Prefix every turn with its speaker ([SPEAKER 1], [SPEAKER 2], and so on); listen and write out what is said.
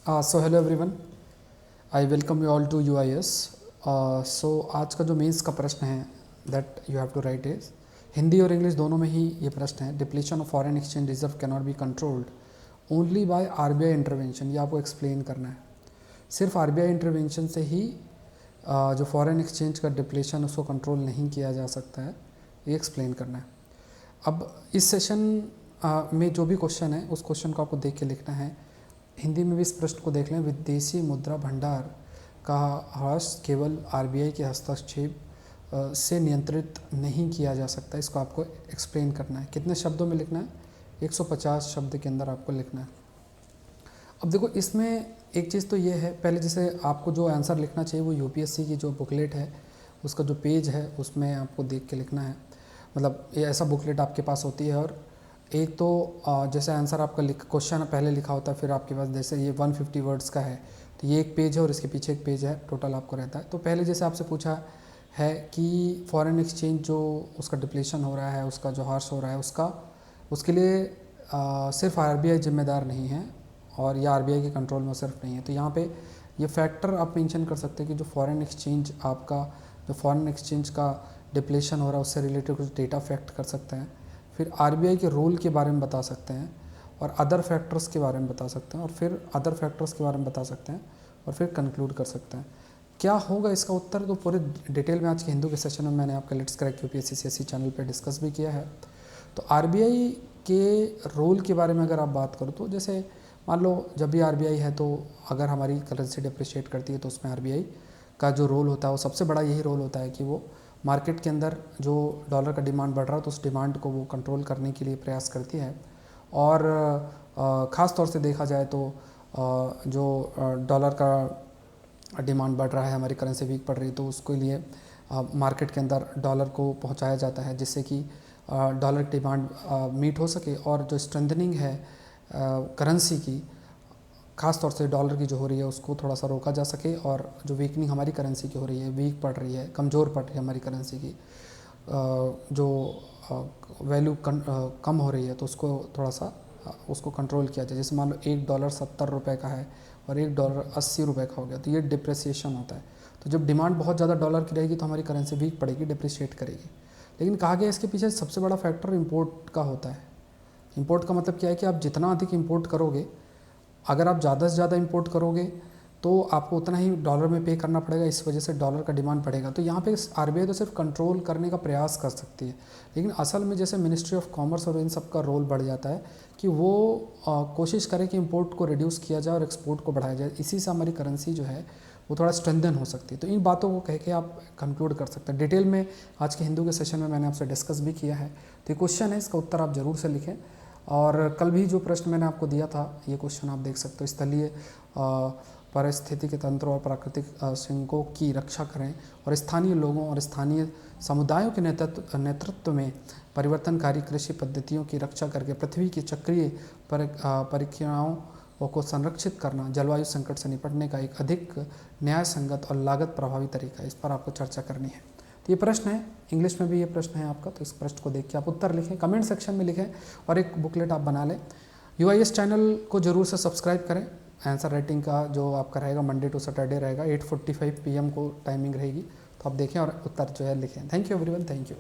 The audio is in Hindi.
[SPEAKER 1] So hello everyone, I welcome you all to UIS। So आज का जो मेंस का प्रश्न है that you have to write is, Hindi और इंग्लिश दोनों में ही ये प्रश्न है। Depletion of foreign exchange reserve can not be controlled only by RBI intervention. ये आपको एक्सप्लेन करना है। सिर्फ RBI इंटरवेंशन से ही जो फॉरेन एक्सचेंज का डिप्लीशन उसको कंट्रोल नहीं किया जा सकता है, ये एक्सप्लेन करना है। अब इस सेशन में जो भी क्वेश्चन है उस क्वेश्चन को आपको देख के लिखना है। हिंदी में भी इस प्रश्न को देख लें। विदेशी मुद्रा भंडार का ह्रास केवल RBI के हस्तक्षेप से नियंत्रित नहीं किया जा सकता। इसको आपको एक्सप्लेन करना है। कितने शब्दों में लिखना है? 150 शब्द के अंदर आपको लिखना है। अब देखो, इसमें एक चीज़ तो ये है, पहले जैसे आपको जो आंसर लिखना चाहिए वो UPSC की जो बुकलेट है उसका जो पेज है उसमें आपको देख के लिखना है। मतलब ये ऐसा बुकलेट आपके पास होती है, और एक तो जैसे आंसर आपका क्वेश्चन पहले लिखा होता है, फिर आपके पास जैसे ये 150 वर्ड्स का है तो ये एक पेज है और इसके पीछे एक पेज है, टोटल आपको रहता है। तो पहले जैसे आपसे पूछा है कि फॉरेन एक्सचेंज जो उसका डिप्लीशन हो रहा है, उसका जो हार्स हो रहा है, उसके लिए सिर्फ RBI जिम्मेदार नहीं है और ये RBI के कंट्रोल में सिर्फ नहीं है। तो यहाँ पे ये फैक्टर आप मेंशन कर सकते हैं कि जो फॉरेन एक्सचेंज का डिप्लेशन हो रहा है उससे रिलेटेड कुछ डेटा फैक्ट कर सकते हैं। फिर RBI के रोल के बारे में बता सकते हैं, और अदर फैक्टर्स के बारे में बता सकते हैं, और फिर अदर फैक्टर्स के बारे में बता सकते हैं, और फिर कंक्लूड कर सकते हैं। क्या होगा इसका उत्तर, तो पूरे डिटेल में आज के हिंदू के सेशन में मैंने आपका let's crack UPSC CSE channel पर डिस्कस भी किया है। तो RBI के रोल के बारे में अगर आप बात करो तो जैसे मान लो जब भी RBI है तो अगर हमारी करेंसी डिप्रिशिएट करती है तो उसमें RBI का जो रोल होता है वो सबसे बड़ा यही रोल होता है कि वो मार्केट के अंदर जो डॉलर का डिमांड बढ़ रहा है तो उस डिमांड को वो कंट्रोल करने के लिए प्रयास करती है। और ख़ास तौर से देखा जाए तो जो डॉलर का डिमांड बढ़ रहा है, हमारी करेंसी वीक पड़ रही है, तो उसके लिए मार्केट के अंदर डॉलर को पहुंचाया जाता है जिससे कि डॉलर की डिमांड मीट हो सके, और जो स्ट्रेंथनिंग है करेंसी की, ख़ास तौर से डॉलर की जो हो रही है उसको थोड़ा सा रोका जा सके, और जो वीकनिंग हमारी करेंसी की हो रही है, वीक पड़ रही है, कमज़ोर पड़ रही है हमारी करेंसी की, जो वैल्यू कम हो रही है, तो उसको थोड़ा सा उसको कंट्रोल किया जाए। जैसे मान लो $1 70 रुपये का है और $1 80 रुपये का हो गया, तो ये डिप्रिसिएशन होता है। तो जब डिमांड बहुत ज़्यादा डॉलर की रहेगी तो हमारी करेंसी वीक पड़ेगी, डिप्रिशिएट करेगी। लेकिन कहा गया इसके पीछे सबसे बड़ा फैक्टर इंपोर्ट का होता है। इंपोर्ट का मतलब क्या है कि आप जितना अधिक इंपोर्ट करोगे, अगर आप ज़्यादा से ज़्यादा इंपोर्ट करोगे तो आपको उतना ही डॉलर में पे करना पड़ेगा, इस वजह से डॉलर का डिमांड बढ़ेगा। तो यहाँ पे RBI तो सिर्फ कंट्रोल करने का प्रयास कर सकती है, लेकिन असल में जैसे मिनिस्ट्री ऑफ कॉमर्स और इन सब का रोल बढ़ जाता है कि वो कोशिश करे कि इंपोर्ट को रिड्यूस किया जाए और एक्सपोर्ट को बढ़ाया जाए। इसी से हमारी करेंसी जो है वो थोड़ा स्ट्रेंथन हो सकती है। तो इन बातों को कह के आप कंक्लूड कर सकते हैं। डिटेल में आज के हिंदू के सेशन में मैंने आपसे डिस्कस भी किया है। तो ये क्वेश्चन है, इसका उत्तर आप ज़रूर से लिखें। और कल भी जो प्रश्न मैंने आपको दिया था ये क्वेश्चन आप देख सकते हो। स्थलीय पारिस्थितिकी तंत्र और प्राकृतिक संयोगों की रक्षा करें और स्थानीय लोगों और स्थानीय समुदायों के नेतृत्व में परिवर्तनकारी कृषि पद्धतियों की रक्षा करके पृथ्वी की चक्रीय प्रक्रियाओं को संरक्षित करना जलवायु संकट से निपटने का एक अधिक न्याय संगत और लागत प्रभावी तरीका है। इस पर आपको चर्चा करनी है। तो ये प्रश्न है, इंग्लिश में भी ये प्रश्न है आपका। तो इस प्रश्न को देख के आप उत्तर लिखें, कमेंट सेक्शन में लिखें, और एक बुकलेट आप बना लें। UIS चैनल को जरूर से सब्सक्राइब करें। आंसर राइटिंग का जो आपका रहेगा मंडे टू सैटरडे रहेगा, 8:45 PM को टाइमिंग रहेगी। तो आप देखें और उत्तर जो है लिखें। Thank you everyone, thank you.